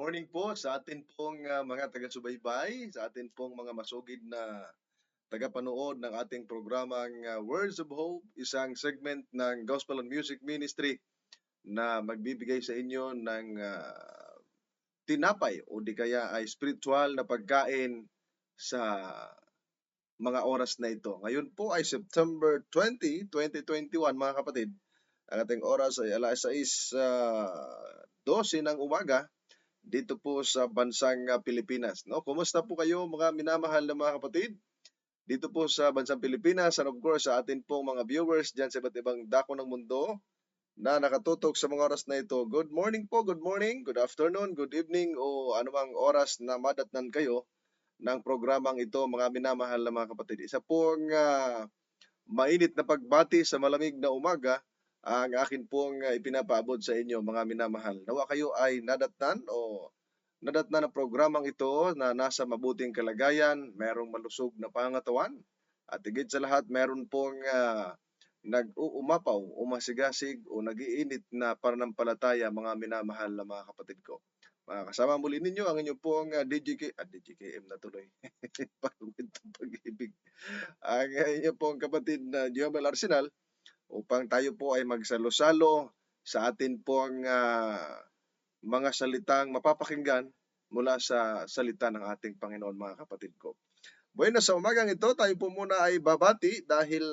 morning po sa atin pong mga taga-subaybay, sa atin pong mga masugid na tagapanood ng ating programang Words of Hope, isang segment ng Gospel and Music Ministry na magbibigay sa inyo ng tinapay o di kaya ay spiritual na pagkain sa mga oras na ito. Ngayon po ay September 20, 2021 mga kapatid. Ang ating oras ay alas 6:12 ng umaga dito po sa bansang Pilipinas. No? Kumusta po kayo mga minamahal na mga kapatid? Dito po sa bansang Pilipinas and of course sa atin pong mga viewers dyan sa iba't ibang dako ng mundo na nakatutok sa mga oras na ito. Good morning po, good morning, good afternoon, good evening o anumang oras na madatnan kayo ng programang ito mga minamahal na mga kapatid. Isa pong mainit na pagbati sa malamig na umaga ang akin pong ipinapaabot sa inyo mga minamahal. Nawa kayo ay nadatnan ng programang ito na nasa mabuting kalagayan, merong malusog na pangatawan, at higit sa lahat meron pong nag-uumapaw, umasigasig o nagiinit na pananampalataya mga minamahal na mga kapatid ko. Kasama muli ninyo ang inyong pong DJKM na tuloy. Pag-ibig. Ang inyong pong kapatid na Jomel Arsenal upang tayo po ay magsalo-salo sa atin pong mga salitang mapapakinggan mula sa salita ng ating Panginoon mga kapatid ko. Bueno, sa umagang ito tayo po muna ay babati dahil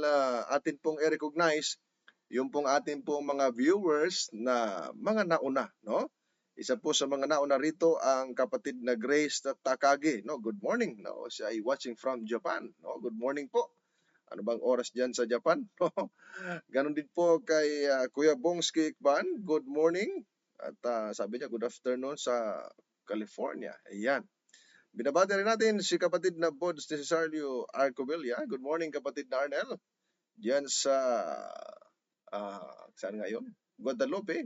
atin pong i-recognize yung pong ating pong mga viewers na mga nauna, no? Isa po sa mga nauna rito ang kapatid na Grace Takagi, no? Good morning, no? Siya ay watching from Japan, no? Good morning po. Ano bang oras diyan sa Japan? Ganon din po kay Kuya Bongski Ikban, good morning. At sabi niya good afternoon sa California. Ayan. Binabati rin natin si kapatid na Bods de Cesario Arcovilla. Good morning kapatid na Arnel. Diyan sa saan ngayon? Guadalupe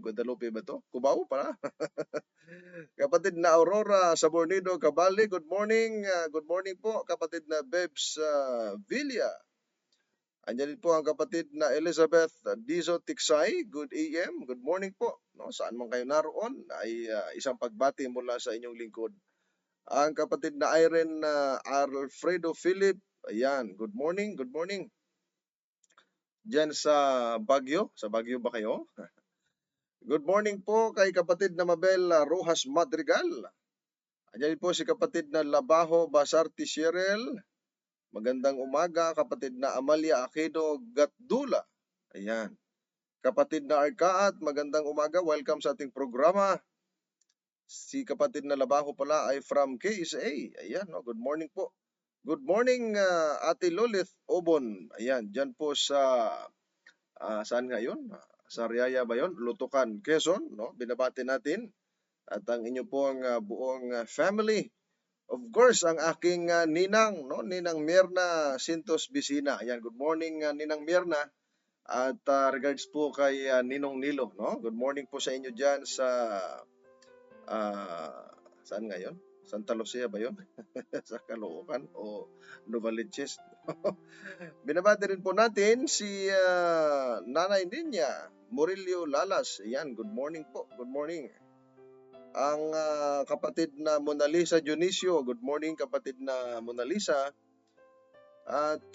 ba to? Cubao para? Kapatid na Aurora Sabornido Cabali, good morning. Good morning po kapatid na Bebs Villa. Andiyan din po ang kapatid na Elizabeth Dizo Tiksay. Good AM, good morning po. No, saan man kayo naroon ay isang pagbati mula sa inyong lingkod. Ang kapatid na Irene Alfredo Philip, ayan, good morning, good morning. Diyan sa Baguio ba kayo? Good morning po kay kapatid na Mabel Rojas Madrigal. Andiyan po si kapatid na Labajo Basarti Sherel. Magandang umaga kapatid na Amalia Aquino Gatdula. Ayan. Kapatid na Arkaat, magandang umaga. Welcome sa ating programa. Si kapatid na Labajo pala ay from KSA. Ayan, no? Good morning po. Good morning Ate Lolith Obon. Ayan, dyan po sa saan ngayon? Sa Riaya ba yun? Lutukan, Quezon, no? Binabati natin. At ang inyo pong buong family. Of course, ang aking ninang, no? Ninang Mirna Sintos Bisina. Ayan, good morning Ninang Mirna. At regards po kay Ninong Nilo, no? Good morning po sa inyo diyan sa saan ngayon? Santa Lucia ba 'yon? Sa Caloocan o Novaliches. Binabati rin po natin si Nanay Ninya Murillo Lalas. Ayan, good morning po. Good morning. Ang kapatid na Mona Lisa Dionisio, good morning kapatid na Mona Lisa. At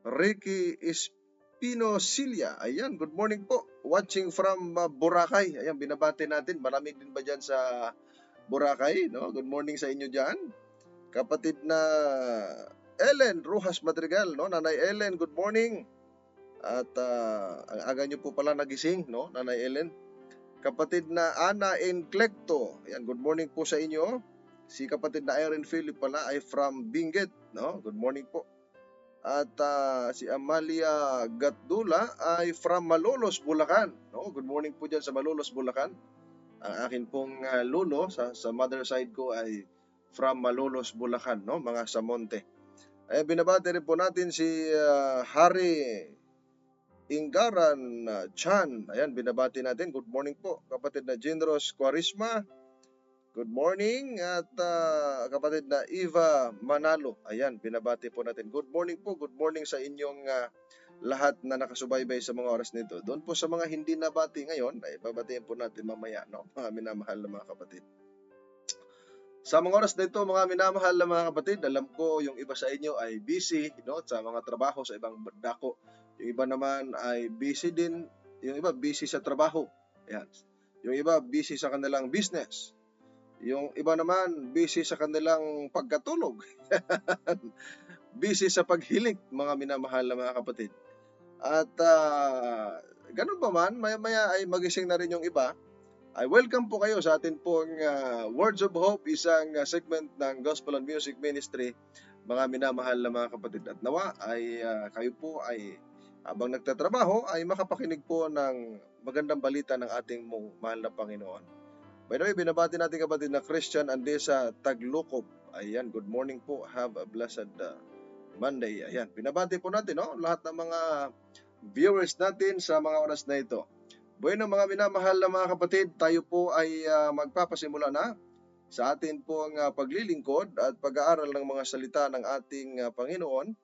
Ricky Espino Silia, ayan, good morning po. Watching from Boracay, ayan, binabati natin. Maraming din ba dyan sa Boracay, no? Good morning sa inyo dyan. Kapatid na Ellen Rojas Madrigal, no? Nanay Ellen, good morning. At ang aga nyo po pala nagising, no? Nanay Ellen. Kapatid na Ana Enclecto, ayan, good morning po sa inyo. Si kapatid na Irene Philip pala ay from Benguet, no? Good morning po. At si Amalia Gatdula ay from Malolos, Bulacan. No? Good morning po dyan sa Malolos, Bulacan. Ang akin pong lolo sa mother side ko ay from Malolos, Bulacan, no? Mga Samonte. Ay binabati rin po natin si Hari Ingaran Chan. Ayan, binabati natin. Good morning po. Kapatid na Jinros Quarisma. Good morning. At kapatid na Eva Manalo. Ayan, binabati po natin. Good morning po. Good morning sa inyong lahat na nakasubaybay sa mga oras nito. Doon po sa mga hindi nabati ngayon, ay babatiin po natin mamaya, no? Mga minamahal na mga kapatid. Sa mga oras na ito, mga minamahal na mga kapatid, alam ko yung iba sa inyo ay busy, no? Sa mga trabaho, sa ibang dako. Yung iba naman ay busy din, yung iba busy sa trabaho. Ayan. Yung iba busy sa kanilang business. Yung iba naman busy sa kanilang pagkatulog. Busy sa paghiling, mga minamahal na mga kapatid. At ganun pa man, maya-maya ay magising na rin yung iba. Ay welcome po kayo sa atin pong Words of Hope, isang segment ng Gospel and Music Ministry, mga minamahal na mga kapatid. At nawa ay kayo po ay habang nagtatrabaho ay makapakinig po ng magandang balita ng ating mahal na Panginoon. By the way, binabati natin kapatid na Christian Andesa Taglukob. Ayan, good morning po. Have a blessed Monday. Ayan, binabati po natin, no? Lahat ng mga viewers natin sa mga oras na ito. Bueno, mga minamahal na mga kapatid, tayo po ay magpapasimula na sa atin pong paglilingkod at pag-aaral ng mga salita ng ating Panginoon.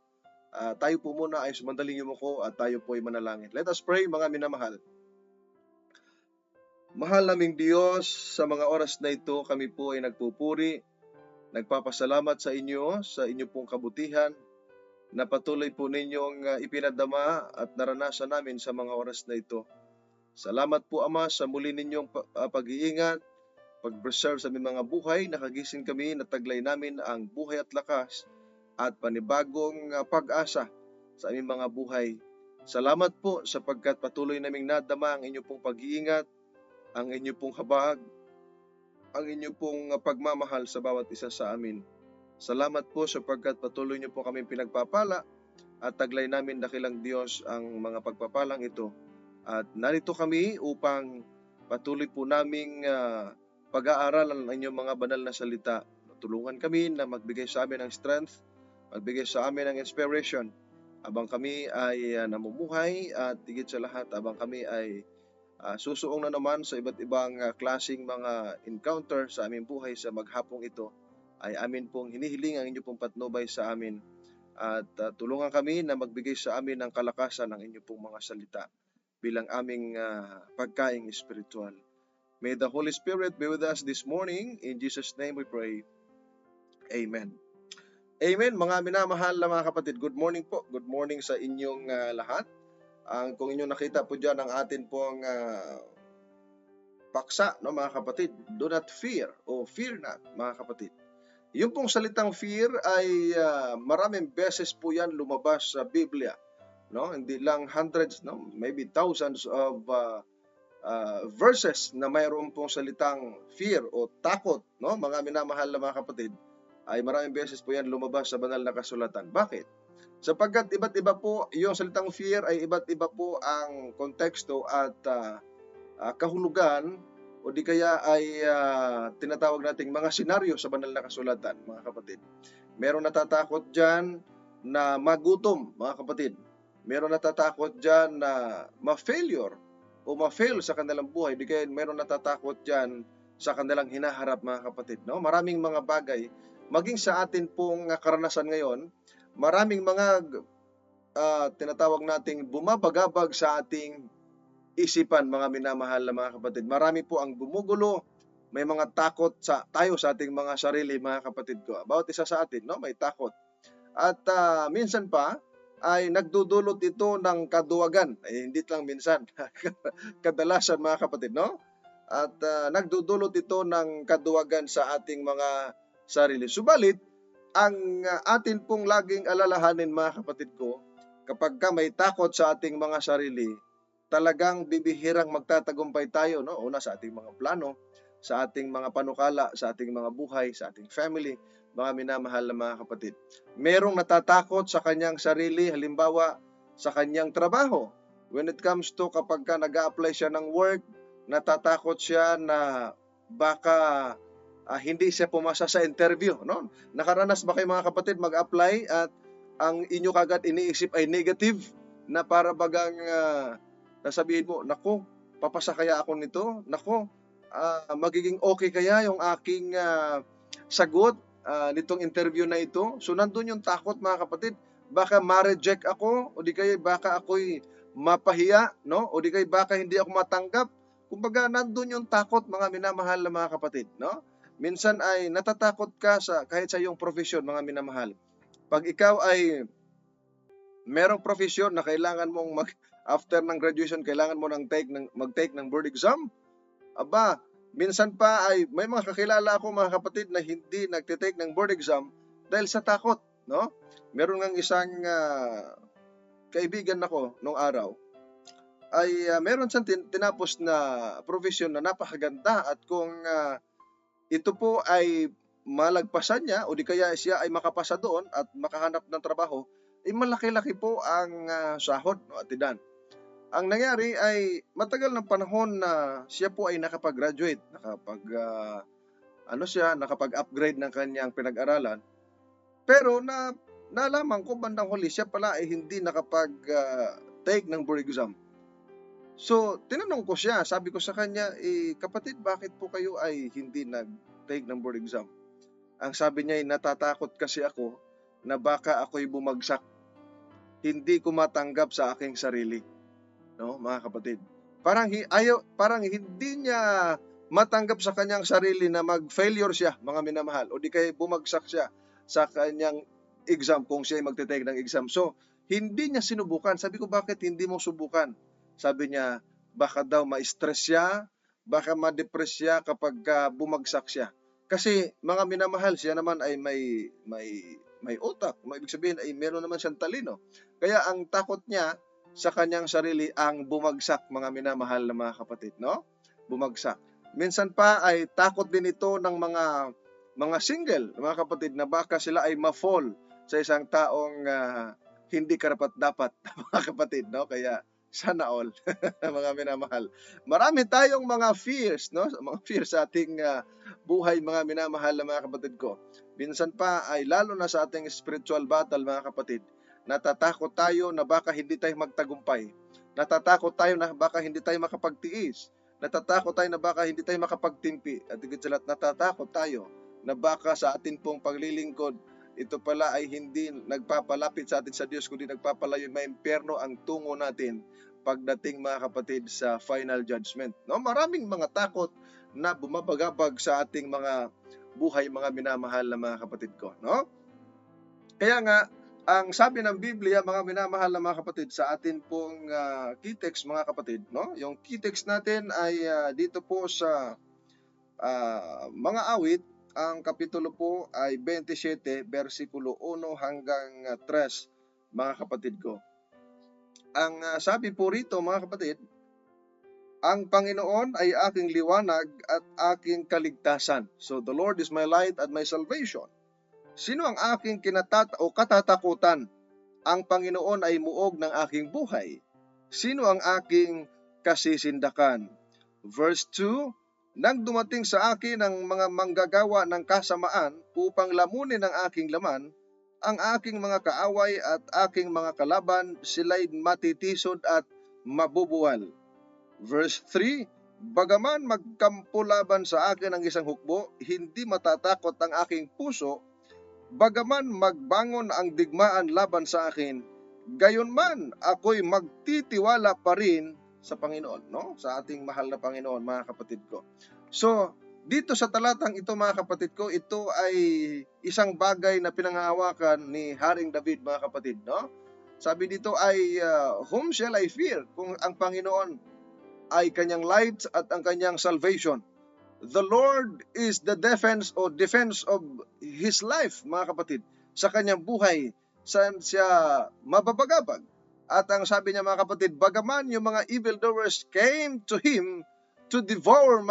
Tayo po muna ay sumandaling yumuko at tayo po ay manalangin. Let us pray, mga minamahal. Mahal naming Diyos, sa mga oras na ito kami po ay nagpupuri, nagpapasalamat sa inyo pong kabutihan, na patuloy po ninyong ipinadama at naranasan namin sa mga oras na ito. Salamat po Ama sa muli ninyong pag-iingat, pag-preserve sa aming mga buhay, nakagising kami, nataglay namin ang buhay at lakas at panibagong pag-asa sa aming mga buhay. Salamat po sapagkat patuloy naming nadama ang inyong pong pag-iingat, ang inyong pong habag, ang inyong pong pagmamahal sa bawat isa sa amin. Salamat po sapagkat patuloy niyo po kami pinagpapala at taglay namin dakilang Diyos ang mga pagpapalang ito. At narito kami upang patuloy po naming pag-aaralan ang inyong mga banal na salita. Tulungan kami na magbigay sa amin ng strength, magbigay sa amin ng inspiration habang kami ay namumuhay at higit sa lahat habang kami ay susuong na naman sa iba't ibang klaseng mga encounter sa aming buhay sa maghapong ito. Ay amin pong hinihiling ang inyong pong patnubay sa amin at tulungan kami na magbigay sa amin ng kalakasan ng inyong pong mga salita bilang aming pagkaing espiritual. May the Holy Spirit be with us this morning. In Jesus' name we pray. Amen. Amen. Mga minamahal na mga kapatid, good morning po. Good morning sa inyong lahat. Kung inyong nakita po dyan ang atin pong paksa, no, mga kapatid, do not fear o fear not, mga kapatid. Yung pong salitang fear ay maraming beses po yan lumabas sa Biblia, no? Hindi lang hundreds, no? Maybe thousands of verses na mayroon pong salitang fear o takot, no? Mga minamahal na mga kapatid, ay maraming beses po yan lumabas sa banal na kasulatan. Bakit? Sapagkat iba't iba po yung salitang fear, ay iba't iba po ang konteksto at kahulugan o di kaya ay tinatawag nating mga senaryo sa banal na kasulatan, mga kapatid. Meron natatakot dyan na magutom, mga kapatid. Meron natatakot dyan na ma-failure o ma-fail sa kanilang buhay. Di kaya meron natatakot dyan sa kanilang hinaharap, mga kapatid. No? Maraming mga bagay, maging sa atin pong karanasan ngayon, maraming mga tinatawag nating bumabagabag sa ating isipan, mga minamahal na mga kapatid. Marami po ang gumugulo, may mga takot tayo sa ating mga sarili, mga kapatid ko. Bawat isa sa atin, no, may takot. At minsan pa ay nagdudulot ito ng kaduwagan. Ay, hindi lang minsan, kadalasan, mga kapatid, no? At nagdudulot ito ng kaduwagan sa ating mga sarili. Subalit, ang atin pong laging alalahanin, mga kapatid ko, kapag may takot sa ating mga sarili, talagang bibihirang magtatagumpay tayo, no? Una sa ating mga plano, sa ating mga panukala, sa ating mga buhay, sa ating family, mga minamahal na mga kapatid. Merong natatakot sa kanyang sarili, halimbawa sa kanyang trabaho. When it comes to kapag nag-a-apply siya ng work, natatakot siya na baka hindi siya pumasa sa interview, no? Nakaranas ba kayo, mga kapatid, mag-apply at ang inyo kagad iniisip ay negative, na para bagang nasabihin mo, nako, papasa kaya ako nito? Nako, magiging okay kaya yung aking sagot nitong interview na ito? So nandun yung takot, mga kapatid. baka ma-reject ako, o di kaya baka ako'y mapahiya, no? O di kaya baka hindi ako matanggap. Kumbaga, nandun yung takot, mga minamahal na mga kapatid, no? Minsan ay natatakot ka kahit sa iyong profesyon, mga minamahal. Pag ikaw ay merong profesyon na kailangan mong after ng graduation, kailangan mo mag-take ng board exam, aba, minsan pa ay may mga kakilala ako, mga kapatid, na hindi nagte-take ng board exam dahil sa takot, no? Meron ngang isang kaibigan ako nung araw ay meron siyang tinapos na profession na napakaganda, at kung ito po ay malagpasan niya o di kaya siya ay makapasa doon at makahanap ng trabaho, ay malaki-laki po ang sahod, no, atidan. Ang nangyari ay matagal ng panahon na siya po ay nakapag-graduate, nakapag-upgrade ng kanyang pinag-aralan. Pero nalaman ko bandang huli siya pala ay hindi nakapag-take ng board exam. So, tinanong ko siya, sabi ko sa kanya, kapatid, bakit po kayo ay hindi nag-take ng board exam? Ang sabi niya ay, natatakot kasi ako na baka ako'y bumagsak. Hindi ko matanggap sa aking sarili. No, mga kapatid. Parang hindi niya matanggap sa kanyang sarili na mag-failure siya, mga minamahal, o di kaya bumagsak siya sa kanyang exam kung siya ay magte-take ng exam. So, hindi niya sinubukan. Sabi ko, bakit hindi mo subukan? Sabi niya, baka daw ma-stress siya, baka ma-depress siya kapag bumagsak siya. Kasi mga minamahal, siya naman ay may utak. Ibig sabihin ay meron naman siyang talino. Kaya ang takot niya sa kanyang sarili ang bumagsak, mga minamahal na mga kapatid, no? Bumagsak. Minsan pa ay takot din ito ng mga single, mga kapatid, na baka sila ay ma-fall sa isang taong hindi karapat-dapat, mga kapatid, no? Kaya sana all, mga minamahal. Marami tayong mga fears, no? Mga fears sa ating buhay, mga minamahal na mga kapatid ko. Minsan pa ay lalo na sa ating spiritual battle, mga kapatid, natatakot tayo na baka hindi tayo magtagumpay. Natatakot tayo na baka hindi tayo makapagtiis. Natatakot tayo na baka hindi tayo makapagtimpi. At higit sa lahat, natatakot tayo na baka sa atin pong paglilingkod, ito pala ay hindi nagpapalapit sa atin sa Diyos, kundi nagpapalayo, may impyerno ang tungo natin pagdating, mga kapatid, sa final judgment. No? Maraming mga takot na bumabagabag sa ating mga buhay, mga minamahal na mga kapatid ko. No? Kaya nga, ang sabi ng Biblia, mga minamahal na mga kapatid, sa atin pong key text, mga kapatid, no? Yung key text natin ay dito po sa mga awit. Ang kapitulo po ay 27, versikulo 1 hanggang 3, mga kapatid ko. Ang sabi po rito, mga kapatid, ang Panginoon ay aking liwanag at aking kaligtasan. So, the Lord is my light and my salvation. Sino ang aking katatakutan? Ang Panginoon ay muog ng aking buhay. Sino ang aking kasisindakan? Verse 2, nang dumating sa akin ang mga manggagawa ng kasamaan upang lamunin ang aking laman, ang aking mga kaaway at aking mga kalaban, sila'y matitisod at mabubuwal. Verse 3, bagaman magkampo laban sa akin ang isang hukbo, hindi matatakot ang aking puso. Bagaman magbangon ang digmaan laban sa akin, gayon man ako'y magtitiwala pa rin sa Panginoon, no? Sa ating mahal na Panginoon, mga kapatid ko. So, dito sa talatang ito, mga kapatid ko, ito ay isang bagay na pinanghahawakan ni Haring David, mga kapatid, no? Sabi dito ay, whom shall I fear? Kung ang Panginoon ay kanyang light at ang kanyang salvation. The Lord is the defense of his life, mga kapatid. Sa kanyang buhay, saan siya mababagabag. At ang sabi niya, mga kapatid, bagaman yung mga evildoers came to him to devour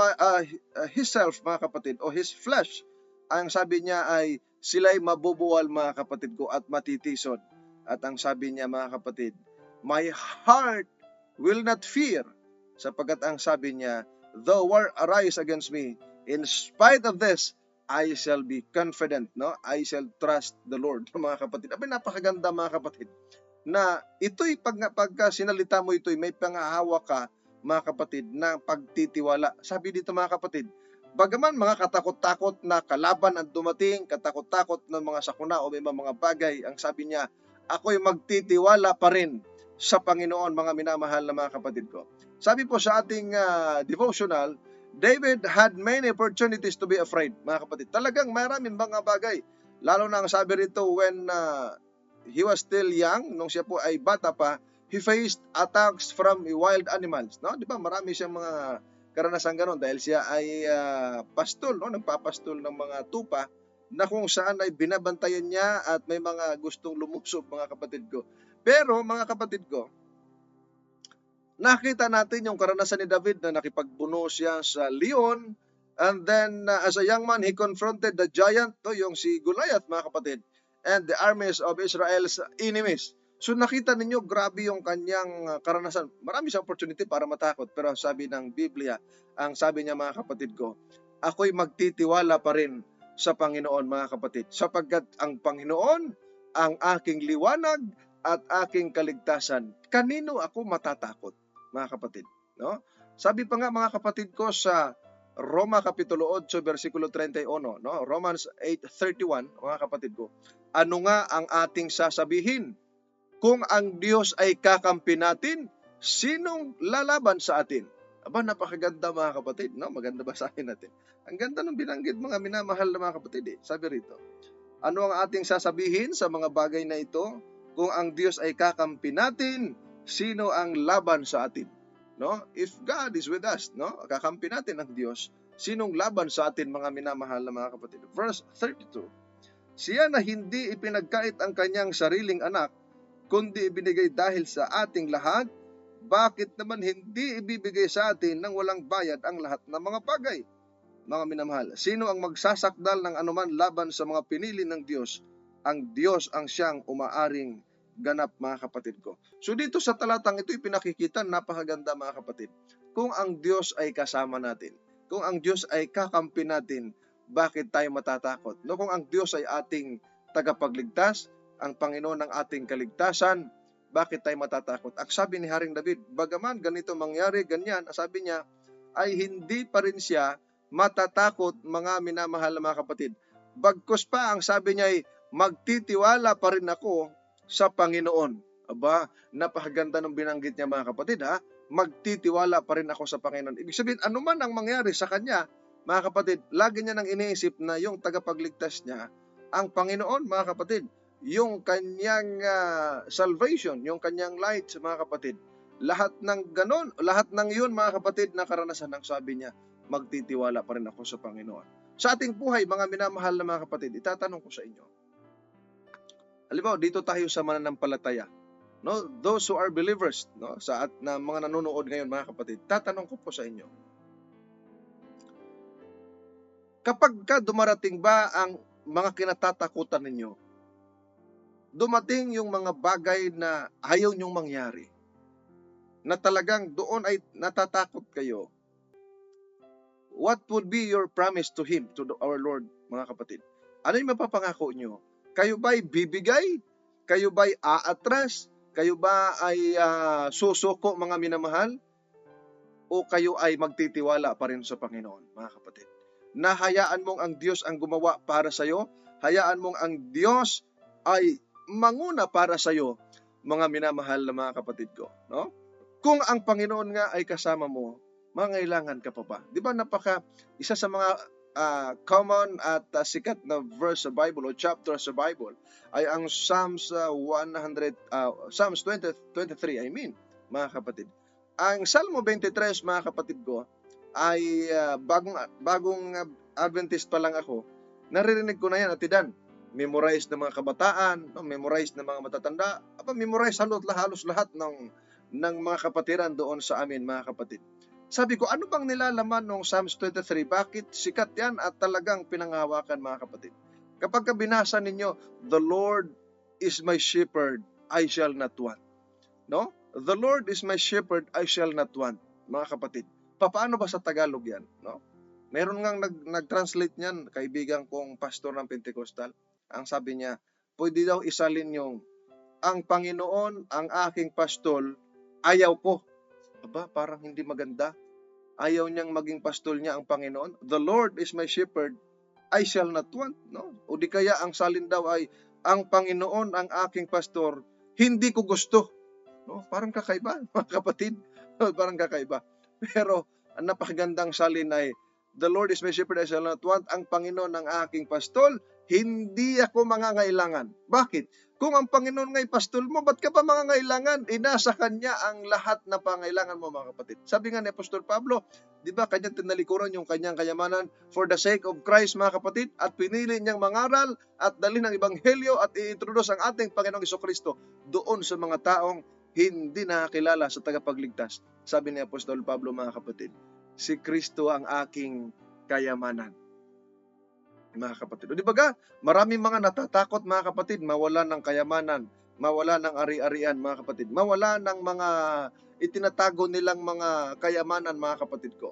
himself, mga kapatid, o his flesh, ang sabi niya ay sila'y mabubuwal, mga kapatid ko, at matitisod. At ang sabi niya, mga kapatid, my heart will not fear, sapagkat ang sabi niya, though war arise against me, in spite of this, I shall be confident, no? I shall trust the Lord, mga kapatid. Abay, napakaganda, mga kapatid, na ito'y pagka sinalita mo ito'y may pangahawa ka, mga kapatid, na pagtitiwala. Sabi dito, mga kapatid, bagaman mga katakot-takot na kalaban ang dumating, katakot-takot ng mga sakuna o may mga bagay, ang sabi niya ako'y magtitiwala pa rin sa Panginoon, mga minamahal na mga kapatid ko. Sabi po sa ating devotional, David had many opportunities to be afraid, mga kapatid. Talagang maraming mga bagay. Lalo na ang sabi rito, when he was still young, nung siya po ay bata pa, he faced attacks from wild animals. No? Di ba? Marami siyang mga karanasan ganon dahil siya ay pastol, no? Nagpapastol ng mga tupa na kung saan ay binabantayan niya at may mga gustong lumusob, mga kapatid ko. Pero mga kapatid ko, nakita natin yung karanasan ni David na nakipagbuno siya sa leon, and then as a young man, he confronted the giant, no? Yung si Goliath, mga kapatid, and the armies of Israel's enemies. So nakita ninyo, grabe yung kanyang karanasan. Marami siyang opportunity para matakot, pero sabi ng Biblia, ang sabi niya, mga kapatid ko, ako'y magtitiwala pa rin sa Panginoon, mga kapatid, sapagkat ang Panginoon ang aking liwanag at aking kaligtasan. Kanino ako matatakot, mga kapatid? No? Sabi pa nga, mga kapatid ko, sa Roma Kapitulo 8, versikulo 31, no? Romans 8:31, mga kapatid ko, ano nga ang ating sasabihin? Kung ang Diyos ay kakampi natin, sinong lalaban sa atin? Aba, napakaganda, mga kapatid, no? Maganda ba sa akin natin? Ang ganda ng binanggit, mga minamahal na mga kapatid, eh. Sabi rito, ano ang ating sasabihin sa mga bagay na ito? Kung ang Diyos ay kakampi natin, sino ang laban sa atin? No? If God is with us, no? Kakampi natin ang Diyos, sinong laban sa atin, mga minamahal na mga kapatid? Verse 32, siya na hindi ipinagkait ang kanyang sariling anak, kundi ibinigay dahil sa ating lahat, bakit naman hindi ibibigay sa atin ng walang bayad ang lahat ng mga bagay? Mga minamahal, sino ang magsasakdal ng anuman laban sa mga pinili ng Diyos? Ang Diyos ang siyang umaaring ganap, mga kapatid ko. So dito sa talatang ito, pinakikita, napakaganda, mga kapatid. Kung ang Diyos ay kasama natin, kung ang Diyos ay kakampi natin, bakit tayo matatakot? No, kung ang Diyos ay ating tagapagligtas, ang Panginoon ang ating kaligtasan, bakit tayo matatakot? Ang sabi ni Haring David, bagaman ganito mangyari, ganyan, sabi niya, ay hindi pa rin siya matatakot, mga minamahal na mga kapatid. Bagkus pa, ang sabi niya ay, magtitiwala pa rin ako sa Panginoon. Aba, napakaganda ng binanggit niya, mga kapatid, ha? Magtitiwala pa rin ako sa Panginoon. Ibig sabihin, anuman ang mangyari sa kanya, mga kapatid, lagi niya nang iniisip na yung tagapagligtas niya, ang Panginoon, mga kapatid, yung kanyang salvation, yung kanyang light, mga kapatid. Lahat ng ganon, lahat ng yun, mga kapatid, na karanasan, ang sabi niya, magtitiwala pa rin ako sa Panginoon. Sa ating buhay, mga minamahal na mga kapatid, itatanong ko sa inyo. Halimbawa, dito tayo sa mananampalataya. No? Those who are believers, no? Na mga nanonood ngayon, mga kapatid, tatanong ko po sa inyo. Kapag dumarating ba ang mga kinatatakutan ninyo, dumating yung mga bagay na ayaw nyong mangyari, na talagang doon ay natatakot kayo, what would be your promise to Him, to our Lord, mga kapatid? Ano yung mapapangako nyo? Kayo ba'y bibigay? Kayo ba'y aatras? Kayo ba ay susuko, mga minamahal? O kayo ay magtitiwala pa rin sa Panginoon, mga kapatid? Na hayaan mong ang Diyos ang gumawa para sa iyo? Hayaan mong ang Diyos ay manguna para sa iyo, mga minamahal na mga kapatid ko, no? Kung ang Panginoon nga ay kasama mo, mangailangan ka pa ba? Di ba isa sa mga common at sikat na verse sa Bible o chapter sa Bible ay ang Psalms 23, mga kapatid. Ang Salmo 23, mga kapatid ko, ay bagong Adventist pa lang ako, naririnig ko na yan, Atidan. Memorize ng mga kabataan, no? Memorize ng mga matatanda, memorize halos lahat ng mga kapatiran doon sa amin, mga kapatid. Sabi ko, ano bang nilalaman ng Psalms 23? Bakit sikat yan at talagang pinanghawakan, mga kapatid? Kapag binasa ninyo, the Lord is my shepherd, I shall not want. No? The Lord is my shepherd, I shall not want, mga kapatid. Paano ba sa Tagalog yan? No? Meron ngang nag-translate niyan, kaibigan kong pastor ng Pentecostal. Ang sabi niya, pwede daw isalin yung, ang Panginoon, ang aking pastol, ayaw ko. Aba, parang hindi maganda. Ayaw niyang maging pastol niya ang Panginoon. The Lord is my shepherd, I shall not want. No? O di kaya ang salin daw ay, ang Panginoon ang aking pastor, hindi ko gusto. No? Parang kakaiba, mga kapatid. Parang kakaiba. Pero ang napakagandang salin ay, the Lord is my shepherd, I shall not want. Ang Panginoon ang aking pastol, hindi ako mangangailangan. Bakit? Kung ang Panginoon nga'y pastol mo, ba't ka pa mangangailangan? Nasa Kanya ang lahat na pangailangan mo, mga kapatid. Sabi nga ni Apostol Pablo, di ba, kanyang tinalikuran yung kanyang kayamanan for the sake of Christ, mga kapatid, at pinili niyang mangaral at dalhin ang Ebanghelyo at i-introduce ang ating Panginoong Jesucristo doon sa mga taong hindi nakakilala sa tagapagligtas. Sabi ni Apostol Pablo, mga kapatid, si Kristo ang aking kayamanan. Mga kapatid. O di ba maraming mga natatakot, mga kapatid, mawala ng kayamanan, mawala ng ari-arian, mga kapatid, mawala ng mga itinatago nilang mga kayamanan, mga kapatid ko.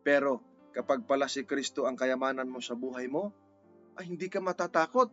Pero kapag pala si Kristo ang kayamanan mo sa buhay mo, ay hindi ka matatakot,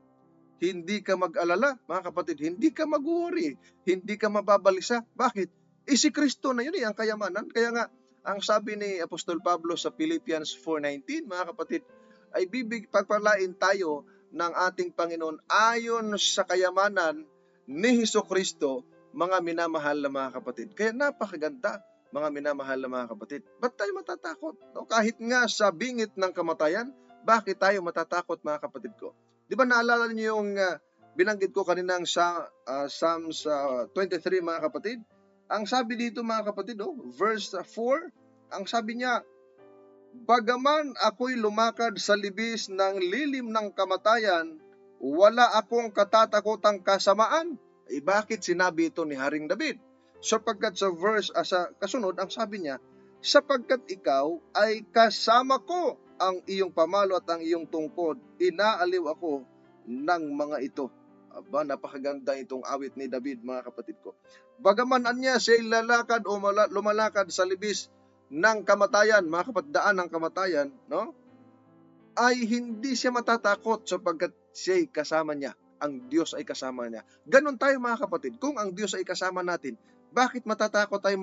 hindi ka mag-alala, mga kapatid, hindi ka mag-worry, hindi ka mababalisa. Bakit? Si Kristo na yun ang kayamanan. Kaya nga, ang sabi ni Apostol Pablo sa Philippians 4:19, mga kapatid, ay pagpalain tayo ng ating Panginoon ayon sa kayamanan ni Jesucristo, mga minamahal na mga kapatid. Kaya napakaganda, mga minamahal na mga kapatid. Ba't tayo matatakot? No? Kahit nga sa bingit ng kamatayan, bakit tayo matatakot, mga kapatid ko? Di ba naalala niyo yung binanggit ko kaninang sa Psalms 23, mga kapatid? Ang sabi dito, mga kapatid, verse 4, ang sabi niya, bagaman ako'y lumakad sa libis ng lilim ng kamatayan, wala akong katatakotang kasamaan. Bakit sinabi ito ni Haring David? Sapagkat sa verse, sa kasunod, ang sabi niya, sapagkat ikaw ay kasama ko, ang iyong pamalo at ang iyong tungkod, inaaliw ako ng mga ito. Aba, napakaganda itong awit ni David, mga kapatid ko. Bagaman anya siya lalakad o lumalakad sa libis ng kamatayan, mga kapatid, daan ng kamatayan, no? Ay hindi siya matatakot sapagkat siya'y kasama niya. Ang Diyos ay kasama niya. Ganon tayo, mga kapatid. Kung ang Diyos ay kasama natin, bakit matatakot tayo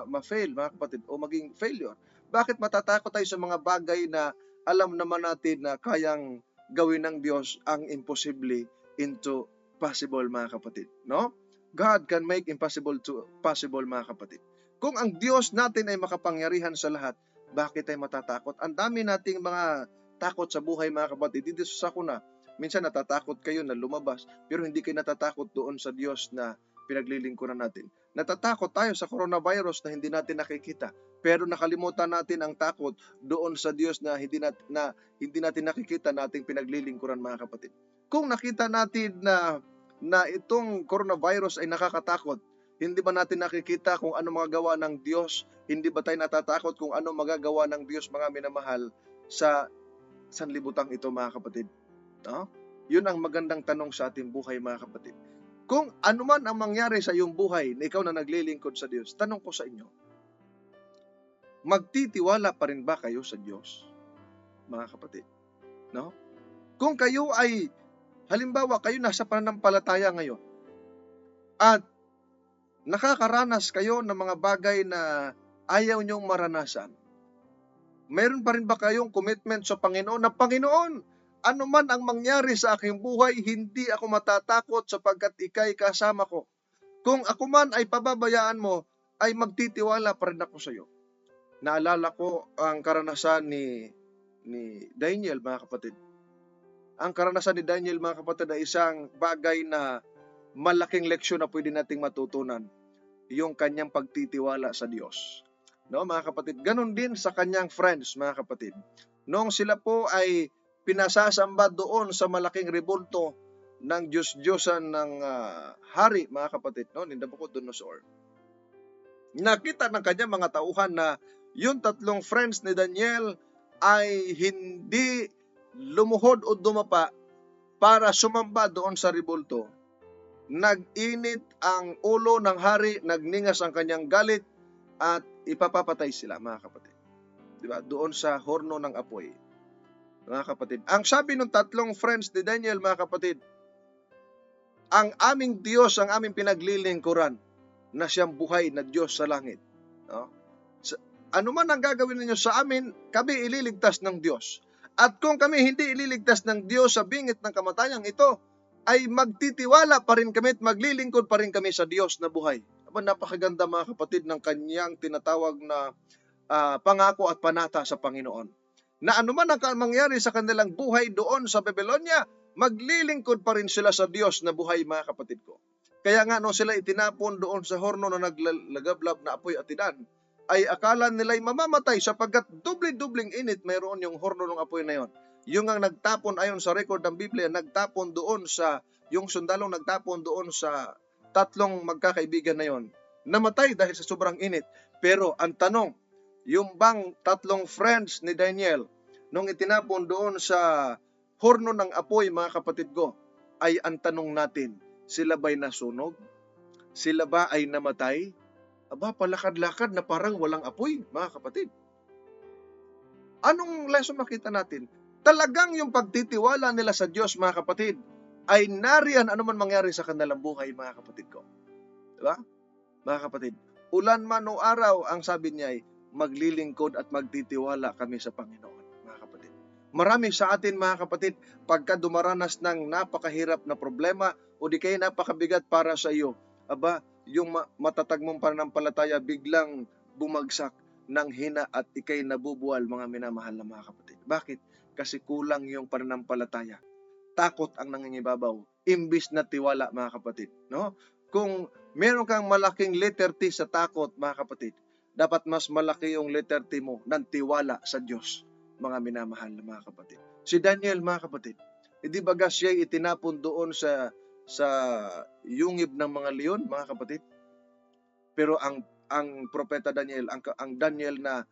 ma-fail, mga kapatid, o maging failure? Bakit matatakot tayo sa mga bagay na alam naman natin na kayang gawin ng Diyos ang imposible into possible, mga kapatid, no? God can make impossible to possible, mga kapatid. Kung ang Diyos natin ay makapangyarihan sa lahat, bakit tayo matatakot? Ang dami nating mga takot sa buhay, mga kapatid. Dito sa sakuna, minsan natatakot kayo na lumabas, pero hindi kayo natatakot doon sa Diyos na pinaglilingkuran natin. Natatakot tayo sa coronavirus na hindi natin nakikita, pero nakalimutan natin ang takot doon sa Diyos na hindi natin nakikita na ating pinaglilingkuran, mga kapatid. Kung nakita natin na itong coronavirus ay nakakatakot, hindi ba natin nakikita kung ano magagawa ng Diyos? Hindi ba tayo natatakot kung ano magagawa ng Diyos, mga minamahal, sa sanlibutan ito, mga kapatid? No? Yun ang magandang tanong sa ating buhay, mga kapatid. Kung ano man ang mangyari sa iyong buhay na ikaw na naglilingkod sa Diyos, tanong ko sa inyo, magtitiwala pa rin ba kayo sa Diyos, mga kapatid? No? Kung kayo ay, halimbawa, kayo nasa pananampalataya ngayon, at nakakaranas kayo ng mga bagay na ayaw niyong maranasan, mayroon pa rin ba kayong commitment sa Panginoon na, Panginoon, ano man ang mangyari sa aking buhay, hindi ako matatakot sapagkat ika'y kasama ko. Kung ako man ay pababayaan mo, ay magtitiwala pa rin ako sa iyo. Naalala ko ang karanasan ni Daniel, mga kapatid. Ang karanasan ni Daniel, mga kapatid, ay isang bagay na malaking leksyon na pwede nating matutunan, yung kanyang pagtitiwala sa Diyos. No, mga kapatid, ganun din sa kanyang friends, mga kapatid. Noong sila po ay pinasasamba doon sa malaking rebulto ng Diyos-Diyosan ng hari, mga kapatid, no, ni Nabucodonosor. Nakita ng kanyang mga tauhan na yung tatlong friends ni Daniel ay hindi lumuhod o dumapa para sumamba doon sa rebulto. Nag-init ang ulo ng hari, nagningas ang kanyang galit, at ipapapatay sila, mga kapatid. Diba? Doon sa horno ng apoy. Mga kapatid, ang sabi ng tatlong friends ni Daniel, mga kapatid, ang aming Diyos, ang aming pinaglilingkuran, na siyang buhay na Diyos sa langit. No? Ano man ang gagawin ninyo sa amin, kami ililigtas ng Diyos. At kung kami hindi ililigtas ng Diyos sa bingit ng kamatayang ito, ay magtitiwala pa rin kami at maglilingkod pa rin kami sa Diyos na buhay. Aba, napakaganda mga kapatid ng kanyang tinatawag na pangako at panata sa Panginoon. Na anuman ang mangyari sa kanilang buhay doon sa Babylonia, maglilingkod pa rin sila sa Diyos na buhay, mga kapatid ko. Kaya nga nung sila itinapon doon sa horno na naglagablab na apoy atidan, ay akala nila'y mamamatay sapagkat doble-dobling init mayroon yung horno ng apoy na yon. Yung ang nagtapon ayon sa record ng Biblia, nagtapon doon sa, yung sundalong nagtapon doon sa tatlong magkakaibigan na yon, namatay dahil sa sobrang init. Pero ang tanong, yung bang tatlong friends ni Daniel, nung itinapon doon sa horno ng apoy, mga kapatid ko, ay ang tanong natin, sila ba'y nasunog? Sila ba ay namatay? Aba, palakad-lakad na parang walang apoy, mga kapatid. Anong lesson makita natin? Talagang yung pagtitiwala nila sa Diyos, mga kapatid, ay nariyan anuman mangyari sa kanilang buhay, mga kapatid ko. Diba? Mga kapatid, ulan man o araw, ang sabi niya ay, maglilingkod at magtitiwala kami sa Panginoon, mga kapatid. Marami sa atin, mga kapatid, pagka dumaranas ng napakahirap na problema o di kaya napakabigat para sa iyo, aba, yung matatag mong pananampalataya biglang bumagsak ng hina at ikay nabubuwal, mga minamahal na mga kapatid. Bakit? Kasi kulang yung pananampalataya. Takot ang nangingibabaw, imbis na tiwala, mga kapatid. No? Kung meron kang malaking letter T sa takot, mga kapatid, dapat mas malaki yung letter T mo ng tiwala sa Diyos, mga minamahal na mga kapatid. Si Daniel, mga kapatid, hindi ba siya itinapon doon sa yungib ng mga leon, mga kapatid? Pero ang propeta Daniel, ang Daniel na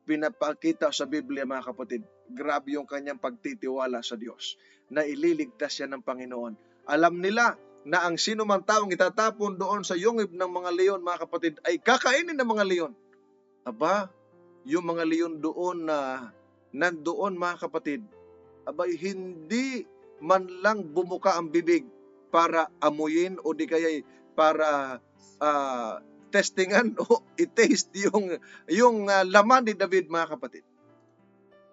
pinapakita sa Biblia, mga kapatid, grabe yung kanyang pagtitiwala sa Diyos, na ililigtas siya ng Panginoon. Alam nila na ang sino man taong itatapon doon sa yungib ng mga leon, mga kapatid, ay kakainin ng mga leon. Aba, yung mga leon doon na nandoon, mga kapatid, aba, hindi man lang bumuka ang bibig para amuyin o di kaya para testingan o i-taste yung laman ni David, mga kapatid.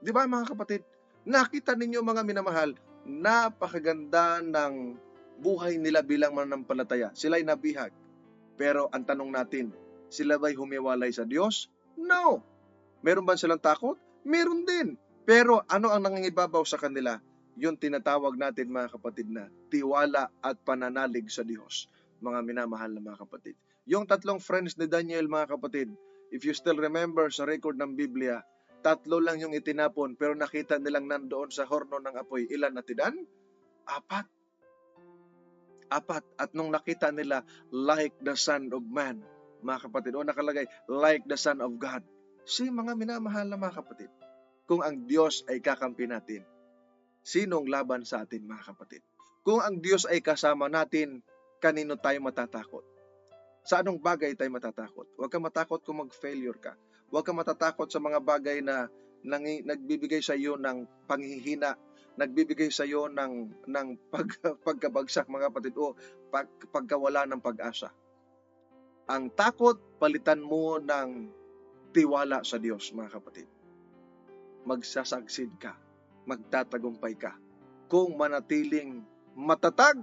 Di ba, mga kapatid? Nakita ninyo, mga minamahal, napakaganda ng buhay nila bilang mananampalataya. Sila'y nabihag. Pero ang tanong natin, sila ba'y humiwalay sa Diyos? No. Meron ba silang takot? Meron din. Pero ano ang nangingibabaw sa kanila? Yung tinatawag natin, mga kapatid, na tiwala at pananalig sa Diyos, mga minamahal na mga kapatid. Yung tatlong friends ni Daniel, mga kapatid, if you still remember sa record ng Biblia, tatlo lang yung itinapon, pero nakita nilang nandoon sa horno ng apoy. Ilan na tidan? 4. At nung nakita nila, like the Son of Man, mga kapatid, o nakalagay, like the Son of God. Si mga minamahal na mga kapatid, kung ang Diyos ay kakampi natin, sinong laban sa atin, mga kapatid? Kung ang Diyos ay kasama natin, kanino tayo matatakot? Sa anong bagay tayo matatakot? Huwag kang matakot kung mag-failure ka. Huwag kang matatakot sa mga bagay na nagbibigay sa iyo ng panghihina, nagbibigay sa iyo ng pagkabagsak, mga kapatid, o pagkawala ng pag-asa. Ang takot, palitan mo ng tiwala sa Diyos, mga kapatid. Magsasagsid ka, magtatagumpay ka, kung manatiling matatag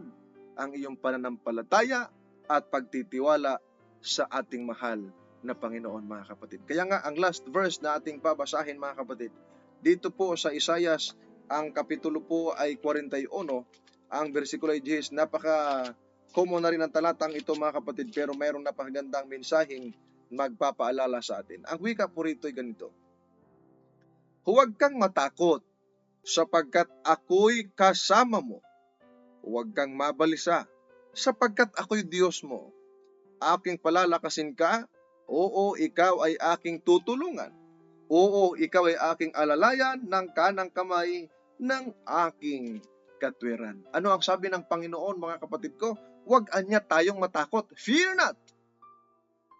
ang iyong pananampalataya at pagtitiwala sa ating mahal na Panginoon, mga kapatid. Kaya nga, ang last verse na ating babasahin, mga kapatid, dito po sa Isaias, ang kapitulo po ay 41, ang versikulo ay 10, napaka-common na rin ang talatang ito, mga kapatid, pero mayroong napakagandang mensaheng magpapaalala sa atin. Ang wika po rito ay ganito: huwag kang matakot, sapagkat ako'y kasama mo. Huwag kang mabalisa, sapagkat ako'y Diyos mo. Aking palalakasin ka, oo, ikaw ay aking tutulungan. Oo, ikaw ay aking alalayan ng kanang kamay ng aking katwiran. Ano ang sabi ng Panginoon, mga kapatid ko? Huwag anya tayong matakot. Fear not.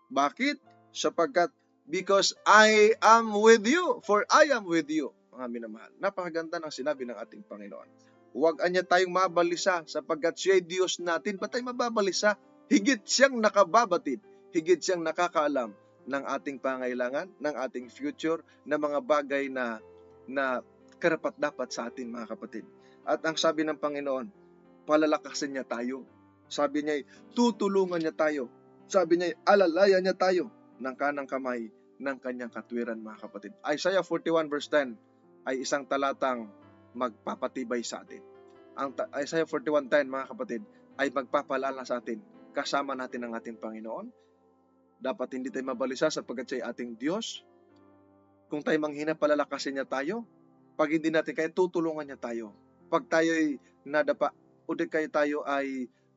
Bakit? Sapagkat because I am with you, for I am with you. Mga minamahal, napakaganda ng sinabi ng ating Panginoon. Huwag anya tayong mabalisa, sapagkat siya'y Diyos natin. Ba't tayo mababalisa? Higit siyang nakababatid, higit siyang nakakaalam ng ating pangailangan, ng ating future, na mga bagay na karapat-dapat sa atin, mga kapatid. At ang sabi ng Panginoon, palalakasin niya tayo. Sabi niya, tutulungan niya tayo. Sabi niya, alalayan niya tayo ng kanang kamay ng kanyang katwiran, mga kapatid. Isaiah 41 verse 10 ay isang talatang magpapatibay sa atin. Ang Isaiah 41:10, mga kapatid, ay magpapaalala sa atin, kasama natin ang ating Panginoon. Dapat hindi tayo mabalisa sapagkat siya ay ating Diyos. Kung tayo manghina, palalakasin niya tayo. Pag hindi natin kaya, tutulungan niya tayo. Pag tayo ay nadapa, o di kaya tayo